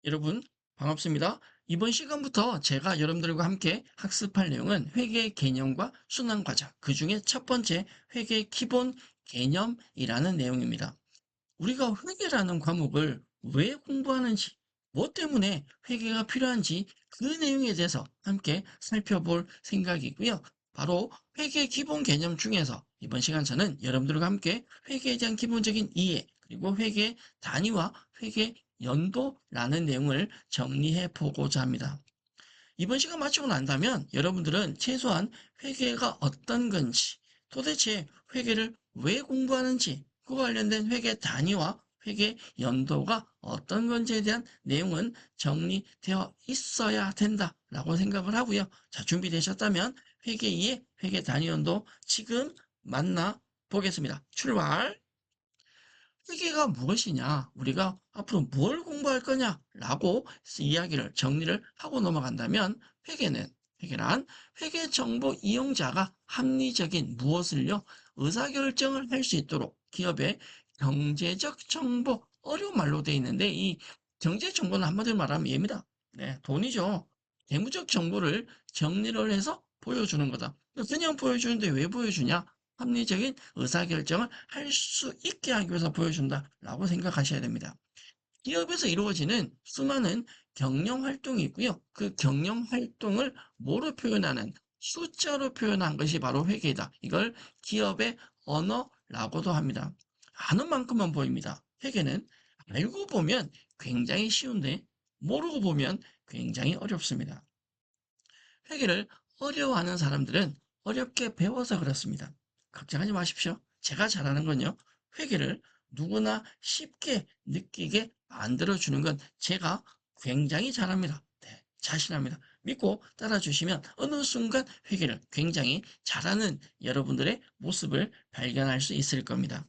여러분, 반갑습니다. 이번 시간부터 제가 여러분들과 함께 학습할 내용은 회계의 개념과 순환 과정, 그 중에 첫 번째 회계의 기본 개념이라는 내용입니다. 우리가 회계라는 과목을 왜 공부하는지, 뭐 때문에 회계가 필요한지 그 내용에 대해서 함께 살펴볼 생각이고요. 바로 회계 기본 개념 중에서 이번 시간 저는 여러분들과 함께 회계에 대한 기본적인 이해, 그리고 회계 단위와 회계 연도라는 내용을 정리해 보고자 합니다. 이번 시간 마치고 난다면 여러분들은 최소한 회계가 어떤 건지, 도대체 회계를 왜 공부하는지, 그와 관련된 회계 단위와 회계 연도가 어떤 건지에 대한 내용은 정리되어 있어야 된다라고 생각을 하고요. 자, 준비되셨다면 회계 2의 회계 단위 연도 지금 만나 보겠습니다. 출발! 회계가 무엇이냐, 우리가 앞으로 뭘 공부할 거냐라고 이야기를 정리를 하고 넘어간다면 회계란 회계 정보 이용자가 합리적인 무엇을요 의사결정을 할 수 있도록 기업의 경제적 정보, 어려운 말로 되어 있는데 이 경제 정보는 한마디로 말하면 얘입니다. 네, 돈이죠. 재무적 정보를 정리를 해서 보여주는 거다. 그냥 보여주는데 왜 보여주냐? 합리적인 의사결정을 할 수 있게 하기 위해서 보여준다라고 생각하셔야 됩니다. 기업에서 이루어지는 수많은 경영 활동이 있고요. 그 경영 활동을 뭐로 표현하는, 숫자로 표현한 것이 바로 회계다. 이걸 기업의 언어라고도 합니다. 아는 만큼만 보입니다. 회계는 알고 보면 굉장히 쉬운데 모르고 보면 굉장히 어렵습니다. 회계를 어려워하는 사람들은 어렵게 배워서 그렇습니다. 걱정하지 마십시오. 제가 잘하는 건요, 회계를 누구나 쉽게 느끼게 만들어주는 건 제가 굉장히 잘합니다. 네, 자신합니다. 믿고 따라주시면 어느 순간 회계를 굉장히 잘하는 여러분들의 모습을 발견할 수 있을 겁니다.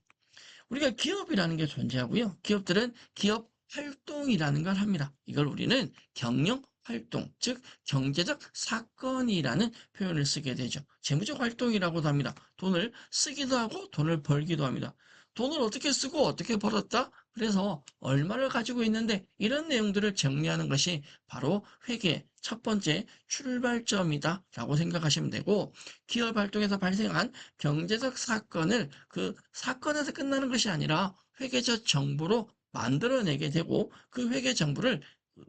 우리가 기업이라는 게 존재하고요. 기업들은 기업 활동이라는 걸 합니다. 이걸 우리는 경영 활동, 즉 경제적 사건이라는 표현을 쓰게 되죠. 재무적 활동이라고도 합니다. 돈을 쓰기도 하고 돈을 벌기도 합니다. 돈을 어떻게 쓰고 어떻게 벌었다? 그래서 얼마를 가지고 있는데 이런 내용들을 정리하는 것이 바로 회계 첫 번째 출발점이다라고 생각하시면 되고, 기업 활동에서 발생한 경제적 사건을 그 사건에서 끝나는 것이 아니라 회계적 정보로 만들어내게 되고, 그 회계 정보를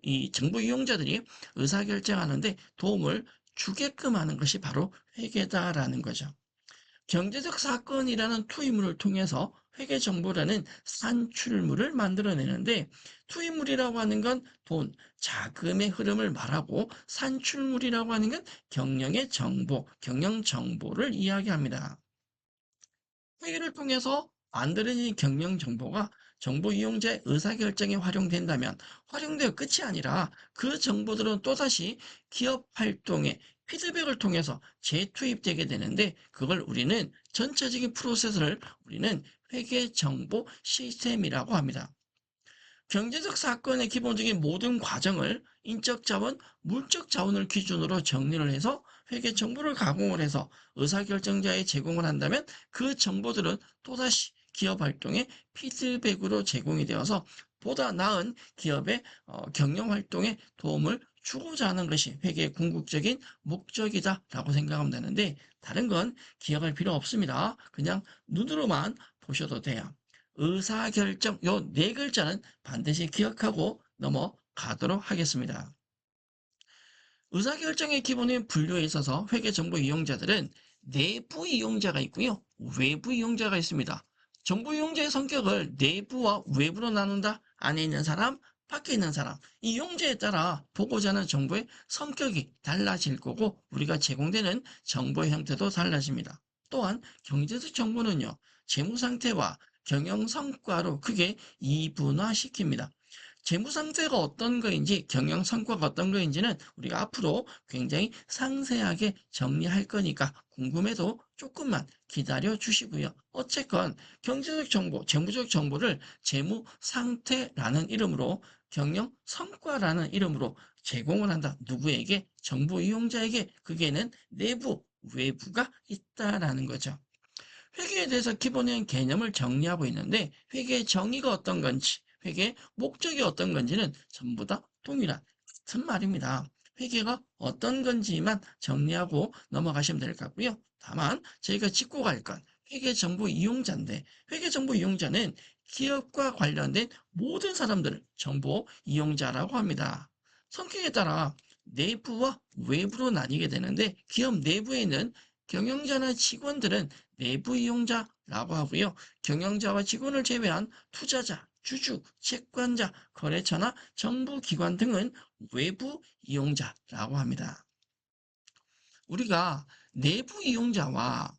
이 정보 이용자들이 의사결정하는데 도움을 주게끔 하는 것이 바로 회계다라는 거죠. 경제적 사건이라는 투입물을 통해서 회계 정보라는 산출물을 만들어내는데, 투입물이라고 하는 건 돈, 자금의 흐름을 말하고, 산출물이라고 하는 건 경영의 정보, 경영 정보를 이야기합니다. 회의를 통해서 만들어진 경영 정보가 정보 이용자의 의사결정에 활용된다면 활용되어 끝이 아니라 그 정보들은 또다시 기업 활동에 피드백을 통해서 재투입되게 되는데, 그걸 우리는 전체적인 프로세스를 우리는 회계 정보 시스템이라고 합니다. 경제적 사건의 기본적인 모든 과정을 인적 자원, 물적 자원을 기준으로 정리를 해서 회계 정보를 가공을 해서 의사결정자에 제공을 한다면 그 정보들은 또다시 기업 활동의 피드백으로 제공이 되어서 보다 나은 기업의 경영 활동에 도움을 주고자 하는 것이 회계의 궁극적인 목적이다라고 생각하면 되는데, 다른 건 기억할 필요 없습니다. 그냥 눈으로만 보셔도 돼요. 의사결정, 요 네 글자는 반드시 기억하고 넘어가도록 하겠습니다. 의사결정의 기본인 분류에 있어서 회계정보 이용자들은 내부 이용자가 있고요, 외부 이용자가 있습니다. 정보 이용자의 성격을 내부와 외부로 나눈다. 안에 있는 사람, 밖에 있는 사람. 이 용자에 따라 보고자 하는 정보의 성격이 달라질 거고, 우리가 제공되는 정보의 형태도 달라집니다. 또한 경제적 정보는요, 재무 상태와 경영 성과로 크게 이분화시킵니다. 재무 상태가 어떤 거인지, 경영 성과가 어떤 거인지는 우리가 앞으로 굉장히 상세하게 정리할 거니까 궁금해도 조금만 기다려 주시고요. 어쨌건 경제적 정보, 재무적 정보를 재무 상태라는 이름으로, 경영 성과라는 이름으로 제공을 한다. 누구에게? 정보 이용자에게. 그게는 내부, 외부가 있다라는 거죠. 회계에 대해서 기본적인 개념을 정리하고 있는데, 회계의 정의가 어떤 건지, 회계의 목적이 어떤 건지는 전부 다 동일한 같은 말입니다. 회계가 어떤 건지만 정리하고 넘어가시면 될 것 같고요. 다만 저희가 짚고 갈 건 회계정보 이용자인데 회계정보 이용자는 기업과 관련된 모든 사람들을 정보 이용자라고 합니다. 성격에 따라 내부와 외부로 나뉘게 되는데 기업 내부에 있는 경영자나 직원들은 내부 이용자라고 하고요. 경영자와 직원을 제외한 투자자, 주주, 채권자, 거래처나 정부기관 등은 외부 이용자라고 합니다. 우리가 내부 이용자와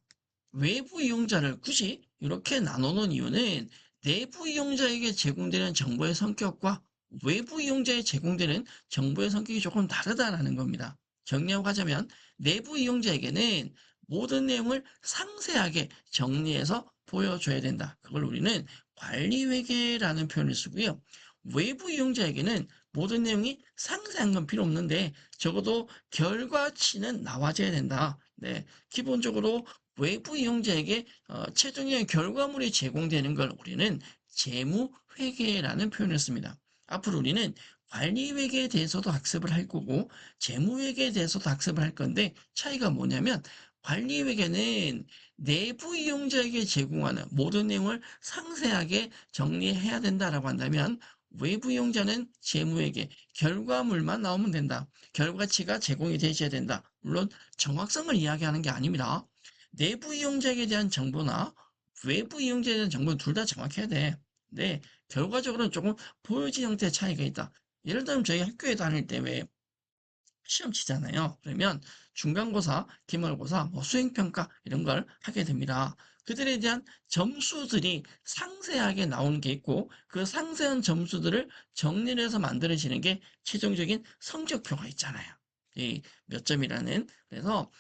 외부 이용자를 굳이 이렇게 나누는 이유는 내부 이용자에게 제공되는 정보의 성격과 외부 이용자에 제공되는 정보의 성격이 조금 다르다는 겁니다. 정리하고 가자면 내부 이용자에게는 모든 내용을 상세하게 정리해서 보여줘야 된다. 그걸 우리는 관리회계라는 표현을 쓰고요. 외부 이용자에게는 모든 내용이 상세한 건 필요 없는데 적어도 결과치는 나와줘야 된다. 네, 기본적으로 외부 이용자에게 최종의 결과물이 제공되는 걸 우리는 재무회계라는 표현을 씁니다. 앞으로 우리는 관리회계에 대해서도 학습을 할 거고 재무회계에 대해서도 학습을 할 건데 차이가 뭐냐면 관리회계는 내부 이용자에게 제공하는 모든 내용을 상세하게 정리해야 된다라고 한다면 외부 이용자는 재무회계 결과물만 나오면 된다. 결과치가 제공이 되셔야 된다. 물론 정확성을 이야기하는 게 아닙니다. 내부 이용자에게 대한 정보나 외부 이용자에 대한 정보는 둘 다 정확해야 돼. 근데 결과적으로는 조금 보여진 형태의 차이가 있다. 예를 들면 저희 학교에 다닐 때 왜 시험 치잖아요. 그러면 중간고사, 기말고사, 수행평가 이런 걸 하게 됩니다. 그들에 대한 점수들이 상세하게 나오는 게 있고 그 상세한 점수들을 정리를 해서 만들어지는 게 최종적인 성적표가 있잖아요. 이 몇 점이라는. 그래서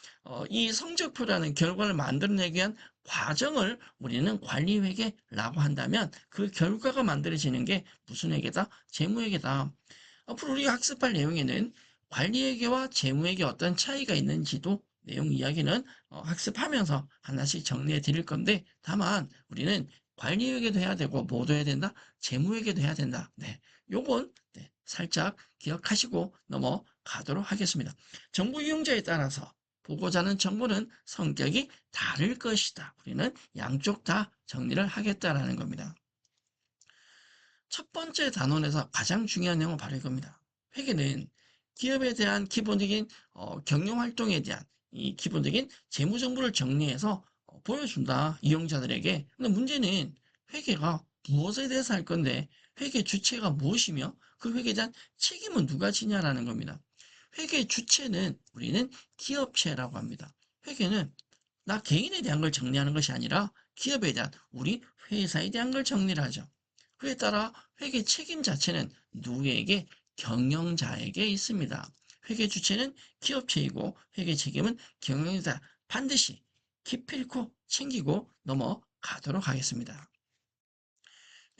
이 성적표라는 결과를 만들어내기 위한 과정을 우리는 관리회계라고 한다면 그 결과가 만들어지는 게 무슨 회계다? 재무회계다. 앞으로 우리가 학습할 내용에는 관리회계와 재무회계 어떤 차이가 있는지도 내용 이야기는 학습하면서 하나씩 정리해 드릴 건데 다만 우리는 관리회계도 해야 되고 뭐도 해야 된다? 재무회계도 해야 된다. 네, 요건 네, 살짝 기억하시고 넘어가도록 하겠습니다. 정보 이용자에 따라서 보고자 하는 정보는 성격이 다를 것이다. 우리는 양쪽 다 정리를 하겠다라는 겁니다. 첫 번째 단원에서 가장 중요한 내용은 바로 이겁니다. 회계는 기업에 대한 기본적인 경영 활동에 대한 이 기본적인 재무 정보를 정리해서 보여준다. 이용자들에게. 근데 문제는 회계가 무엇에 대해서 할 건데 회계 주체가 무엇이며 그 회계에 대한 책임은 누가 지냐라는 겁니다. 회계 주체는 우리는 기업체라고 합니다. 회계는 나 개인에 대한 걸 정리하는 것이 아니라 기업에 대한 우리 회사에 대한 걸 정리를 하죠. 그에 따라 회계 책임 자체는 누구에게? 경영자에게 있습니다. 회계 주체는 기업체이고 회계 책임은 경영자 반드시 기필코 챙기고 넘어가도록 하겠습니다.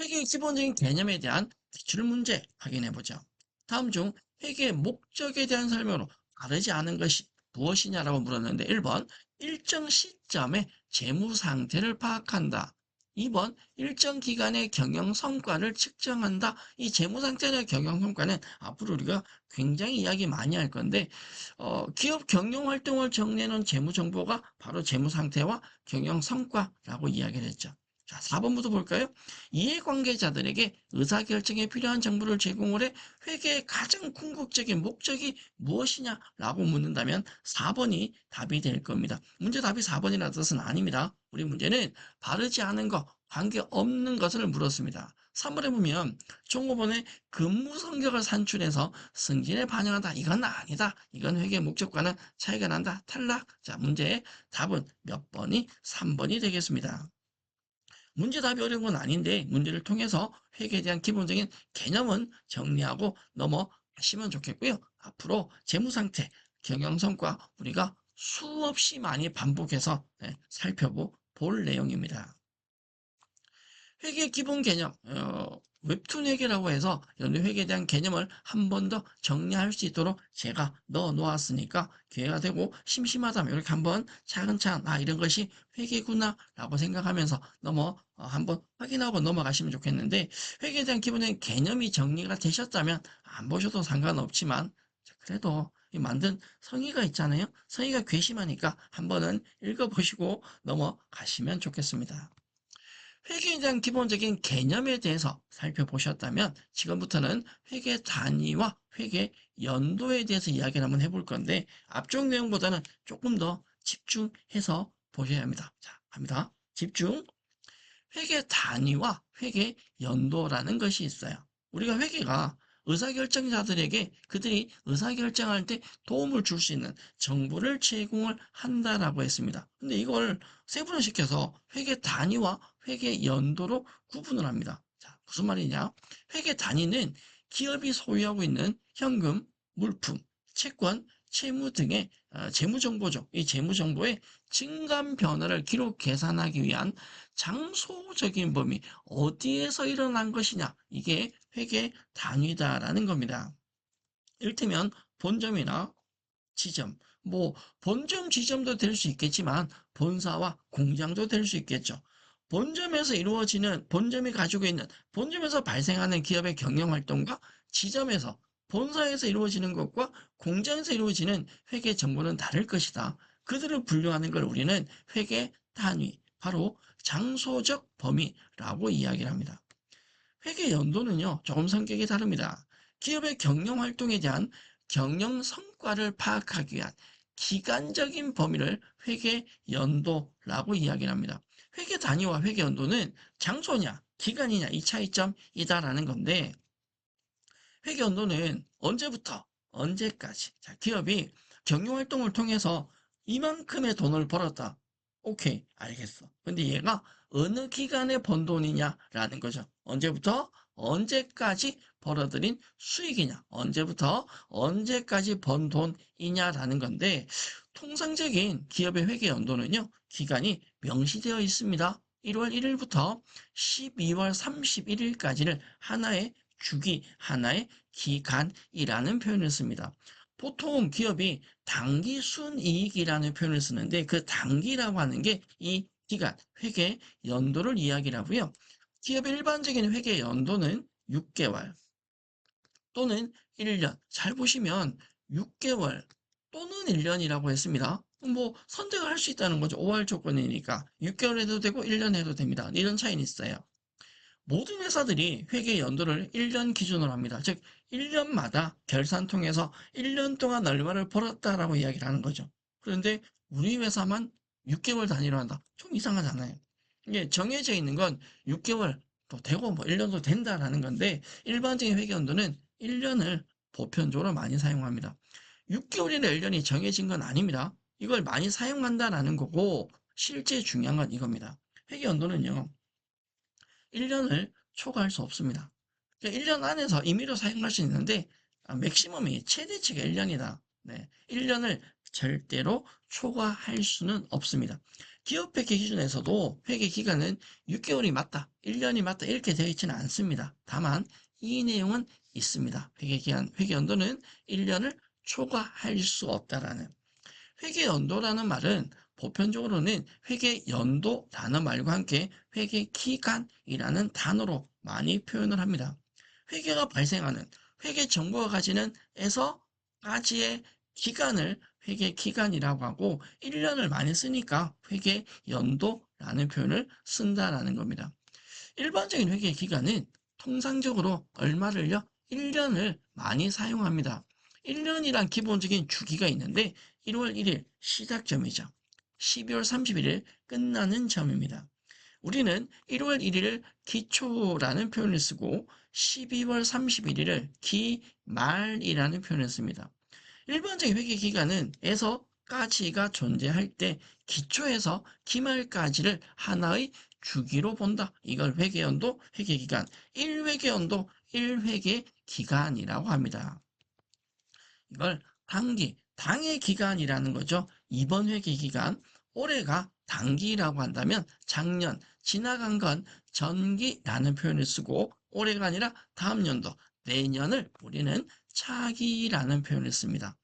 회계의 기본적인 개념에 대한 기출 문제 확인해 보죠. 다음 중 회계의 목적에 대한 설명으로 다르지 않은 것이 무엇이냐라고 물었는데 1번 일정 시점에 재무 상태를 파악한다. 2번 일정 기간의 경영 성과를 측정한다. 이 재무 상태나 경영 성과는 앞으로 우리가 굉장히 이야기 많이 할 건데 기업 경영 활동을 정리하는 재무 정보가 바로 재무 상태와 경영 성과라고 이야기를 했죠. 자, 4번부터 볼까요? 이해관계자들에게 의사결정에 필요한 정보를 제공을 해 회계의 가장 궁극적인 목적이 무엇이냐라고 묻는다면 4번이 답이 될 겁니다. 문제 답이 4번이라는 뜻은 아닙니다. 우리 문제는 바르지 않은 것, 관계없는 것을 물었습니다. 3번에 보면 종업원의 근무 성격을 산출해서 승진에 반영한다. 이건 아니다. 이건 회계 목적과는 차이가 난다. 탈락. 자, 문제의 답은 몇 번이 3번이 되겠습니다. 문제 답이 어려운 건 아닌데 문제를 통해서 회계에 대한 기본적인 개념은 정리하고 넘어가시면 좋겠고요. 앞으로 재무상태, 경영성과 우리가 수없이 많이 반복해서 살펴볼 내용입니다. 회계 기본 개념, 웹툰 회계라고 해서 연도 회계에 대한 개념을 한 번 더 정리할 수 있도록 제가 넣어 놓았으니까 기회가 되고 심심하다면 이렇게 한번 차근차근 이런 것이 회계구나 라고 생각하면서 한번 확인하고 넘어가시면 좋겠는데, 회계에 대한 기본적인 개념이 정리가 되셨다면 안 보셔도 상관없지만 그래도 이 만든 성의가 있잖아요. 성의가 괘씸하니까 한번은 읽어보시고 넘어가시면 좋겠습니다. 회계에 대한 기본적인 개념에 대해서 살펴보셨다면 지금부터는 회계 단위와 회계 연도에 대해서 이야기를 한번 해볼 건데, 앞쪽 내용보다는 조금 더 집중해서 보셔야 합니다. 자, 갑니다. 집중. 회계 단위와 회계 연도라는 것이 있어요. 우리가 회계가 의사결정자들에게 그들이 의사결정할 때 도움을 줄 수 있는 정보를 제공을 한다라고 했습니다. 근데 이걸 세분화시켜서 회계 단위와 회계 연도로 구분을 합니다. 자, 무슨 말이냐? 회계 단위는 기업이 소유하고 있는 현금, 물품, 채권, 채무 등의 재무 정보죠. 이 재무 정보의 증감 변화를 기록 계산하기 위한 장소적인 범위, 어디에서 일어난 것이냐, 이게 회계 단위다라는 겁니다. 이를테면 본점이나 지점, 본점, 지점도 될 수 있겠지만 본사와 공장도 될 수 있겠죠. 본점이 가지고 있는, 본점에서 발생하는 기업의 경영 활동과 지점에서, 본사에서 이루어지는 것과 공장에서 이루어지는 회계 정보는 다를 것이다. 그들을 분류하는 걸 우리는 회계 단위, 바로 장소적 범위라고 이야기를 합니다. 회계 연도는요, 조금 성격이 다릅니다. 기업의 경영 활동에 대한 경영 성과를 파악하기 위한 기간적인 범위를 회계 연도라고 이야기를 합니다. 회계 단위와 회계 연도는 장소냐, 기간이냐, 이 차이점이다라는 건데, 회계 연도는 언제부터 언제까지. 자, 기업이 경영 활동을 통해서 이만큼의 돈을 벌었다. 오케이, 알겠어. 근데 얘가 어느 기간에 번 돈이냐라는 거죠. 언제부터 언제까지 벌어들인 수익이냐, 언제부터 언제까지 번 돈이냐라는 건데, 통상적인 기업의 회계 연도는요, 기간이 명시되어 있습니다. 1월 1일부터 12월 31일까지를 하나의 주기, 하나의 기간이라는 표현을 씁니다. 보통 기업이 당기 순이익이라는 표현을 쓰는데, 그 당기라고 하는 게 이 기간, 회계 연도를 이야기를 하고요. 기업의 일반적인 회계 연도는 6개월 또는 1년. 잘 보시면 6개월 또는 1년이라고 했습니다. 선택을 할 수 있다는 거죠. 5할 조건이니까 6개월 해도 되고 1년 해도 됩니다. 이런 차이는 있어요. 모든 회사들이 회계 연도를 1년 기준으로 합니다. 즉 1년마다 결산통에서 1년 동안 얼마를 벌었다라고 이야기를 하는 거죠. 그런데 우리 회사만 6개월 단위로 한다. 좀 이상하잖아요. 이게 정해져 있는 건 6개월도 되고 1년도 된다라는 건데, 일반적인 회계 연도는 1년을 보편적으로 많이 사용합니다. 6개월이나 1년이 정해진 건 아닙니다. 이걸 많이 사용한다라는 거고, 실제 중요한 건 이겁니다. 회계 연도는요, 1년을 초과할 수 없습니다. 1년 안에서 임의로 사용할 수 있는데, 맥시멈이 최대치가 1년이다. 네, 1년을 절대로 초과할 수는 없습니다. 기업 회계 기준에서도 회계 기간은 6개월이 맞다, 1년이 맞다 이렇게 되어 있지는 않습니다. 다만 이 내용은 있습니다. 회계 기간, 회계 연도는 1년을 초과할 수 없다라는. 회계 연도라는 말은 보편적으로는 회계 연도라는 말과 함께 회계 기간이라는 단어로 많이 표현을 합니다. 회계가 발생하는, 회계 정보가 가지는 에서까지의 기간을 회계 기간이라고 하고, 1년을 많이 쓰니까 회계 연도라는 표현을 쓴다라는 겁니다. 일반적인 회계 기간은 통상적으로 얼마를요? 1년을 많이 사용합니다. 1년이란 기본적인 주기가 있는데 1월 1일 시작점이죠. 12월 31일 끝나는 점입니다. 우리는 1월 1일을 기초라는 표현을 쓰고 12월 31일을 기말이라는 표현을 씁니다. 일반적인 회계 기간은 에서까지가 존재할 때 기초에서 기말까지를 하나의 주기로 본다. 이걸 회계연도, 회계기간, 1회계연도, 1회계기간이라고 합니다. 이걸 당기, 당의 기간이라는 거죠. 이번 회계기간, 올해가 단기라고 한다면 작년, 지나간 건 전기라는 표현을 쓰고 올해가 아니라 다음 연도, 내년을 우리는 차기라는 표현을 씁니다.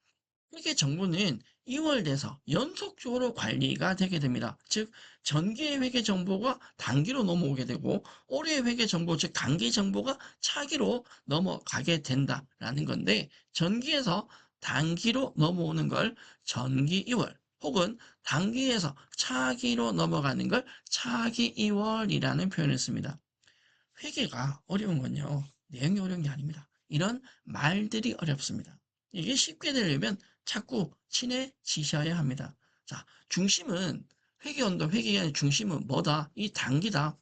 회계 정보는 2월 돼서 연속적으로 관리가 되게 됩니다. 즉, 전기의 회계 정보가 단기로 넘어오게 되고, 올해의 회계 정보, 즉, 단기 정보가 차기로 넘어가게 된다라는 건데, 전기에서 단기로 넘어오는 걸 전기 2월, 혹은 단기에서 차기로 넘어가는 걸 차기 2월이라는 표현을 씁니다. 회계가 어려운 건요, 내용이 어려운 게 아닙니다. 이런 말들이 어렵습니다. 이게 쉽게 되려면 자꾸 친해지셔야 합니다. 자, 중심은 회계연도 회계의 중심은 뭐다? 이 단기다.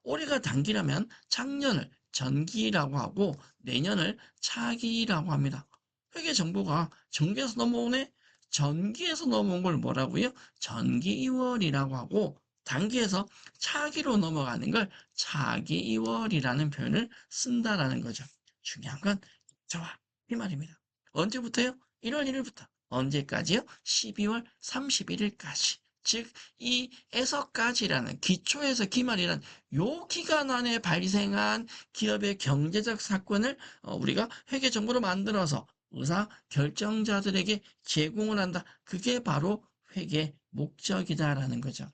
올해가 단기라면 작년을 전기라고 하고 내년을 차기라고 합니다. 회계 정보가 전기에서 넘어오네? 전기에서 넘어온 걸 뭐라고요? 전기 2월이라고 하고 단기에서 차기로 넘어가는 걸 차기 2월이라는 표현을 쓴다라는 거죠. 중요한 건 저와 이 말입니다. 언제부터요? 1월 1일부터. 언제까지요? 12월 31일까지. 즉, 이 에서까지라는 기초에서 기말이라는 요 기간 안에 발생한 기업의 경제적 사건을 우리가 회계 정보로 만들어서 의사 결정자들에게 제공을 한다. 그게 바로 회계 목적이다라는 거죠.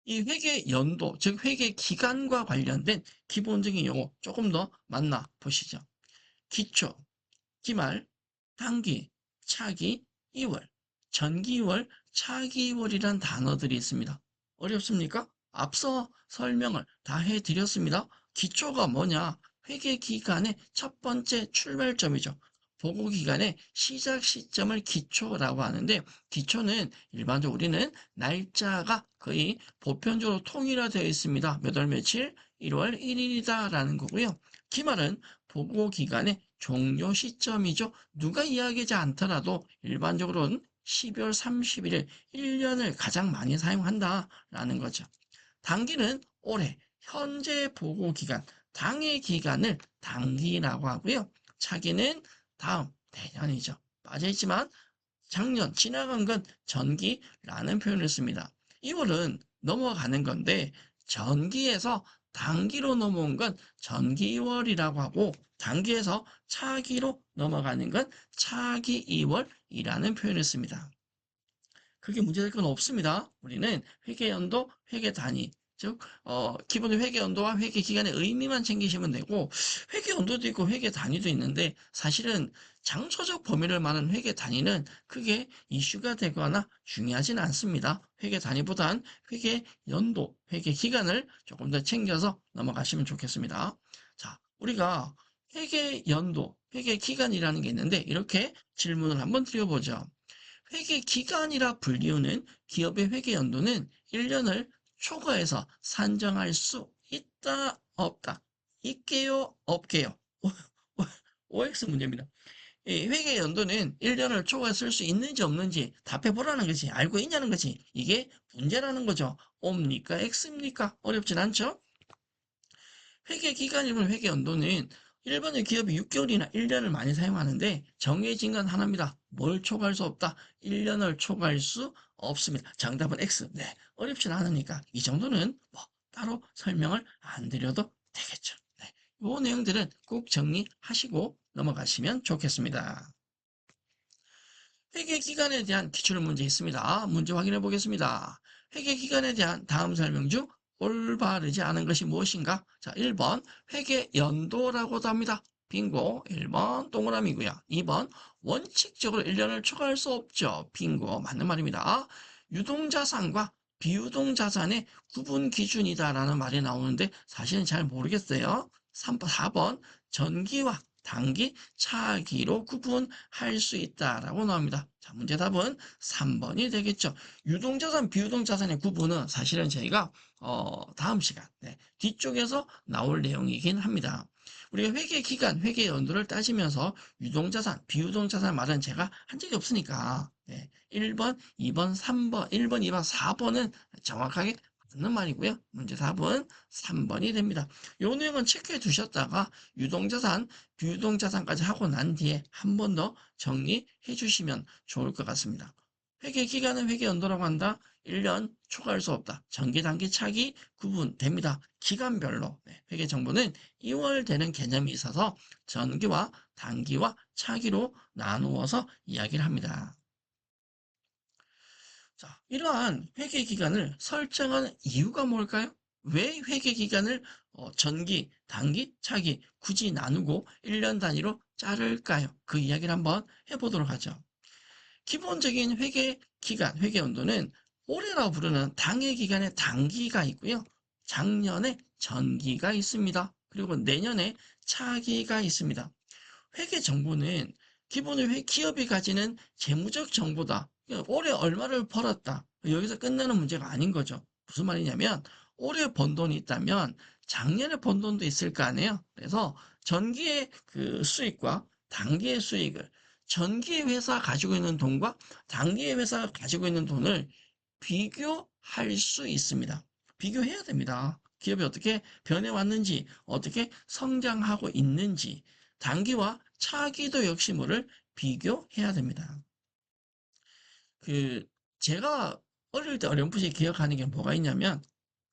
이 회계 연도, 즉 회계 기간과 관련된 기본적인 용어 조금 더 만나 보시죠. 기초, 기말, 단기, 차기, 2월, 전기 2월, 차기 2월이란 단어들이 있습니다. 어렵습니까? 앞서 설명을 다 해드렸습니다. 기초가 뭐냐? 회계 기간의 첫 번째 출발점이죠. 보고 기간의 시작 시점을 기초라고 하는데, 기초는 일반적으로 우리는 날짜가 거의 보편적으로 통일화되어 있습니다. 몇 월 며칠? 1월 1일이다라는 거고요. 기말은 보고 기간의 종료 시점이죠. 누가 이야기하지 않더라도 일반적으로는 12월 31일, 1년을 가장 많이 사용한다라는 거죠. 단기는 올해, 현재 보고 기간, 당해 기간을 단기라고 하고요. 차기는 다음, 내년이죠. 빠져있지만 작년, 지나간 건 전기라는 표현을 씁니다. 2월은 넘어가는 건데 전기에서 단기로 넘어온 건 전기 2월이라고 하고 단기에서 차기로 넘어가는 건 차기 2월이라는 표현을 씁니다. 그게 문제될 건 없습니다. 우리는 회계연도, 회계단위, 즉 기본의 회계연도와 회계기간의 의미만 챙기시면 되고 회계연도도 있고 회계단위도 있는데 사실은 장소적 범위를 말하는 회계단위는 크게 이슈가 되거나 중요하진 않습니다. 회계단위보단 회계연도, 회계기간을 조금 더 챙겨서 넘어가시면 좋겠습니다. 자, 우리가 회계연도, 회계기간이라는 게 있는데 이렇게 질문을 한번 드려보죠. 회계 기간이라 불리우는 기업의 회계 연도는 1년을 초과해서 산정할 수 있다, 없다. 있게요, 없게요. OX 문제입니다. 이 회계 연도는 1년을 초과해 쓸 수 있는지 없는지 답해보라는 거지. 알고 있냐는 거지. 이게 문제라는 거죠. O입니까? X입니까? 어렵진 않죠? 회계 기간이면 회계 연도는 일본의 기업이 6개월이나 1년을 많이 사용하는데 정해진 건 하나입니다. 뭘 초과할 수 없다? 1년을 초과할 수 없습니다. 정답은 X. 네, 어렵진 않으니까 이 정도는 뭐 따로 설명을 안 드려도 되겠죠. 네, 이 내용들은 꼭 정리하시고 넘어가시면 좋겠습니다. 회계 기간에 대한 기출 문제 있습니다. 문제 확인해 보겠습니다. 회계 기간에 대한 다음 설명 중 올바르지 않은 것이 무엇인가? 자, 1번 회계 연도라고도 합니다. 빙고. 1번 동그라미고요. 2번 원칙적으로 1년을 초과할 수 없죠. 빙고. 맞는 말입니다. 유동자산과 비유동자산의 구분 기준이다라는 말이 나오는데 사실은 잘 모르겠어요. 3번, 4번 전기와 단기, 차기로 구분할 수 있다라고 나옵니다. 자, 문제 답은 3번이 되겠죠. 유동자산, 비유동자산의 구분은 사실은 저희가 다음 시간 뒤쪽에서 나올 내용이긴 합니다. 우리가 회계 기간, 회계 연도를 따지면서 유동자산, 비유동자산 말은 제가 한 적이 없으니까 1번, 2번, 3번, 1번, 2번, 4번은 정확하게 맞는 말이고요. 문제 답은 3번이 됩니다. 이 내용은 체크해 두셨다가 유동자산, 비유동자산까지 하고 난 뒤에 한 번 더 정리해 주시면 좋을 것 같습니다. 회계 기간은 회계 연도라고 한다. 1년 초과할 수 없다. 정기, 단기, 차기 구분됩니다. 기간별로 회계 정보는 2월 되는 개념이 있어서 정기와 단기와 차기로 나누어서 이야기를 합니다. 자, 이러한 회계 기간을 설정한 이유가 뭘까요? 왜 회계 기간을 전기, 단기, 차기 굳이 나누고 1년 단위로 자를까요? 그 이야기를 한번 해보도록 하죠. 기본적인 회계 기간, 회계 연도는 올해라고 부르는 당해 기간에 단기가 있고요. 작년에 전기가 있습니다. 그리고 내년에 차기가 있습니다. 회계 정보는 기본의 기업이 가지는 재무적 정보다. 올해 얼마를 벌었다. 여기서 끝나는 문제가 아닌 거죠. 무슨 말이냐면 올해 번 돈이 있다면 작년에 번 돈도 있을 거 아니에요. 그래서 전기의 그 수익과 단기의 수익을 전기의 회사 가지고 있는 돈과 단기의 회사가 가지고 있는 돈을 비교할 수 있습니다. 비교해야 됩니다. 기업이 어떻게 변해왔는지, 어떻게 성장하고 있는지, 단기와 차기도 역시 뭐를 비교해야 됩니다. 그, 제가 어릴 때 어렴풋이 기억하는 게 뭐가 있냐면,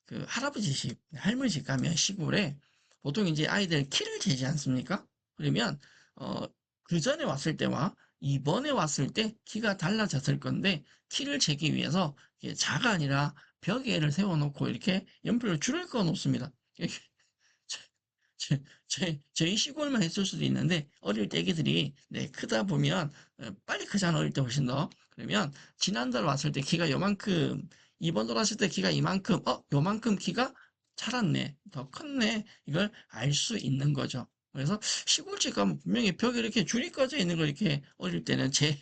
그 할아버지 집, 할머니 집 가면 시골에 보통 이제 아이들 키를 재지 않습니까? 그러면, 어, 그 전에 왔을 때와 이번에 왔을 때 키가 달라졌을 건데, 키를 재기 위해서 이게 자가 아니라 벽에를 세워놓고 이렇게 연필로 줄을 그어 놓습니다. 저희 시골만 했을 수도 있는데 어릴 때 애기들이 네, 크다 보면 빨리 크잖아 어릴 때 훨씬 더 그러면 지난달 왔을 때 키가 요만큼 이번 달 왔을 때 키가 이만큼 요만큼 키가 자랐네 더 컸네 이걸 알 수 있는 거죠. 그래서 시골집 가면 분명히 벽에 이렇게 줄이 꺼져 있는 걸 이렇게 어릴 때는 제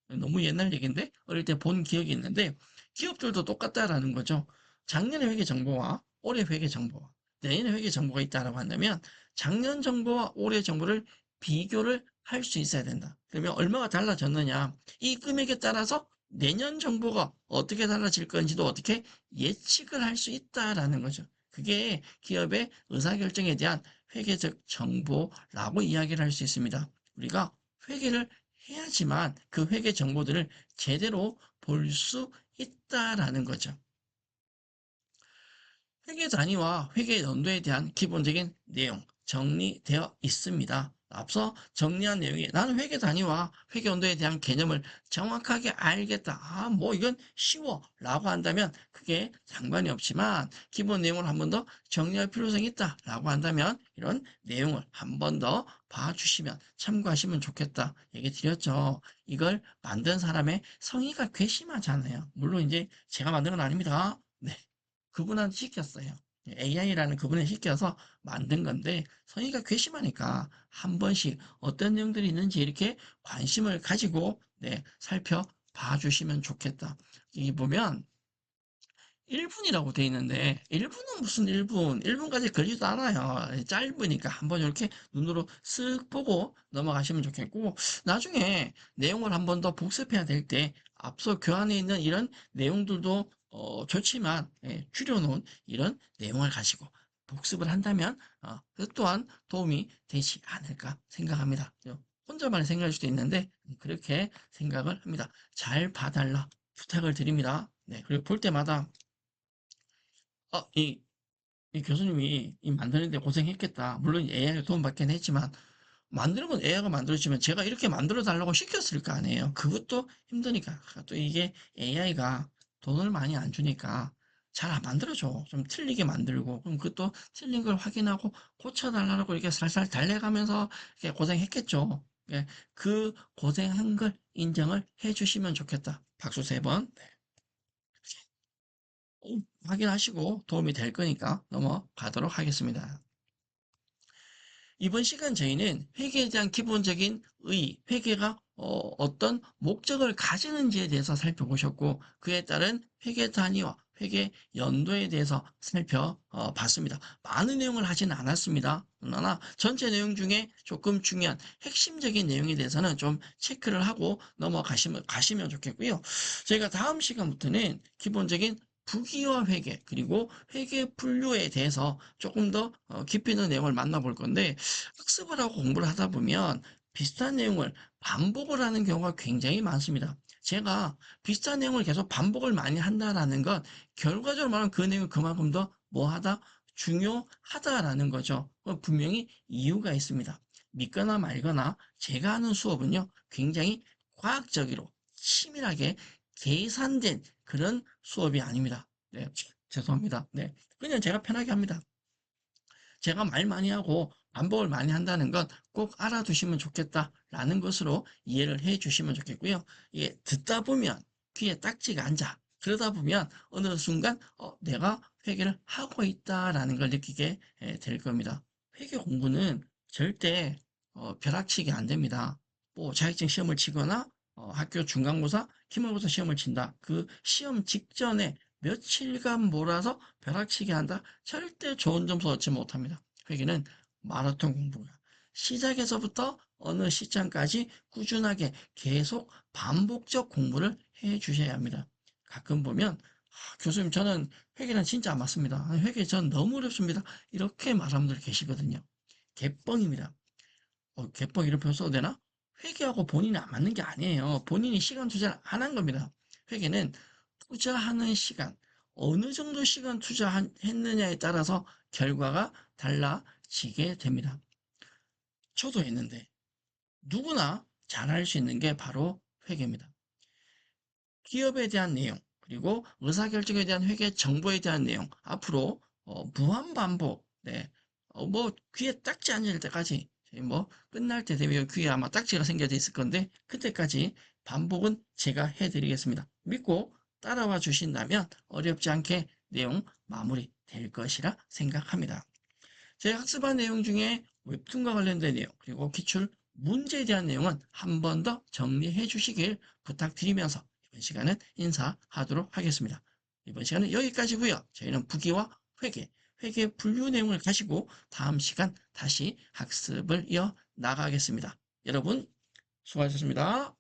너무 옛날 얘기인데 어릴 때 본 기억이 있는데 기업들도 똑같다라는 거죠. 작년의 회계 정보와 올해 회계 정보와 내년의 회계 정보가 있다라고 한다면 작년 정보와 올해 정보를 비교를 할 수 있어야 된다. 그러면 얼마가 달라졌느냐 이 금액에 따라서 내년 정보가 어떻게 달라질 건지도 어떻게 예측을 할 수 있다라는 거죠. 그게 기업의 의사결정에 대한 회계적 정보라고 이야기를 할 수 있습니다. 우리가 회계를 해야지만 그 회계 정보들을 제대로 볼 수 있다라는 거죠. 회계 단위와 회계 연도에 대한 기본적인 내용 정리되어 있습니다. 앞서 정리한 내용이 나는 회계 단위와 회계 연도에 대한 개념을 정확하게 알겠다. 뭐 이건 쉬워 라고 한다면 그게 상관이 없지만 기본 내용을 한 번 더 정리할 필요성이 있다 라고 한다면 이런 내용을 한 번 더 봐주시면 참고하시면 좋겠다 얘기 드렸죠. 이걸 만든 사람의 성의가 괘씸하잖아요. 물론 이제 제가 만든 건 아닙니다. 네. 그분한테 시켰어요. AI라는 그분에 시켜서 만든 건데 성의가 괘씸하니까 한 번씩 어떤 내용들이 있는지 이렇게 관심을 가지고 네, 살펴봐 주시면 좋겠다. 여기 보면 1분이라고 돼 있는데 1분은 무슨 1분? 1분까지 걸리지도 않아요. 짧으니까 한번 이렇게 눈으로 쓱 보고 넘어가시면 좋겠고 나중에 내용을 한 번 더 복습해야 될 때 앞서 교환에 있는 이런 내용들도 좋지만 줄여놓은 이런 내용을 가지고 복습을 한다면 그 또한 도움이 되지 않을까 생각합니다. 혼자만의 생각일 수도 있는데 그렇게 생각을 합니다. 잘 봐달라 부탁을 드립니다. 네, 그리고 볼 때마다 어, 이 교수님이 이 만드는데 고생했겠다. 물론 AI가 도움받긴 했지만, 만드는 건 AI가 만들어주면 제가 이렇게 만들어 달라고 시켰을 거 아니에요. 그것도 힘드니까. 또 이게 AI가 돈을 많이 안 주니까 잘 안 만들어줘. 좀 틀리게 만들고, 그럼 그것도 틀린 걸 확인하고 고쳐달라고 이렇게 살살 달래가면서 이렇게 고생했겠죠. 예, 그 고생한 걸 인정을 해주시면 좋겠다. 박수 세 번. 확인하시고 도움이 될 거니까 넘어가도록 하겠습니다. 이번 시간 저희는 회계에 대한 기본적인 회계가 떤 목적을 가지는지에 대해서 살펴보셨고 그에 따른 회계 단위와 회계 연도에 대해서 살펴봤습니다. 많은 내용을 하지는 않았습니다. 그러나 전체 내용 중에 조금 중요한 핵심적인 내용에 대해서는 좀 체크를 하고 가시면 좋겠고요. 저희가 다음 시간부터는 기본적인 부기와 회계 그리고 회계 분류에 대해서 조금 더 깊이 있는 내용을 만나볼 건데 학습을 하고 공부를 하다 보면 비슷한 내용을 반복을 하는 경우가 굉장히 많습니다. 제가 비슷한 내용을 계속 반복을 많이 한다라는 건 결과적으로 말하면 그 내용이 그만큼 더 뭐하다? 중요하다라는 거죠. 분명히 이유가 있습니다. 믿거나 말거나 제가 하는 수업은요, 굉장히 과학적으로 치밀하게 계산된 그런 수업이 아닙니다. 네, 죄송합니다. 네, 그냥 제가 편하게 합니다. 제가 말 많이 하고 반복을 많이 한다는 건 꼭 알아두시면 좋겠다라는 것으로 이해를 해 주시면 좋겠고요. 이게 듣다 보면 귀에 딱지가 앉아. 그러다 보면 어느 순간 내가 회계를 하고 있다라는 걸 느끼게 될 겁니다. 회계 공부는 절대 벼락치기 안 됩니다. 뭐 자격증 시험을 치거나 학교 중간고사, 기말고사 시험을 친다. 그 시험 직전에 며칠간 몰아서 벼락치기 한다? 절대 좋은 점수 얻지 못합니다. 회계는 마라톤 공부야. 시작에서부터 어느 시점까지 꾸준하게 계속 반복적 공부를 해 주셔야 합니다. 가끔 보면 교수님 저는 회계는 진짜 안 맞습니다. 회계 전 너무 어렵습니다. 이렇게 말하는 분들 계시거든요. 개뻥입니다. 개뻥 이런 표현 써도 되나? 회계하고 본인이 안 맞는 게 아니에요. 본인이 시간 투자를 안 한 겁니다. 회계는 투자하는 시간, 어느 정도 시간 투자했느냐에 따라서 결과가 달라지게 됩니다. 저도 했는데 누구나 잘할 수 있는 게 바로 회계입니다. 기업에 대한 내용, 그리고 의사결정에 대한 회계 정보에 대한 내용, 앞으로 무한 반복, 네, 뭐 귀에 딱지 앉을 때까지 뭐 끝날 때 되면 귀에 아마 딱지가 생겨져 있을 건데 그때까지 반복은 제가 해드리겠습니다. 믿고 따라와 주신다면 어렵지 않게 내용 마무리 될 것이라 생각합니다. 제가 학습한 내용 중에 웹툰과 관련된 내용, 그리고 기출 문제에 대한 내용은 한 번 더 정리해 주시길 부탁드리면서 이번 시간은 인사하도록 하겠습니다. 이번 시간은 여기까지고요. 저희는 부기와 회계 분류 내용을 가지고 다음 시간 다시 학습을 이어 나가겠습니다. 여러분 수고하셨습니다.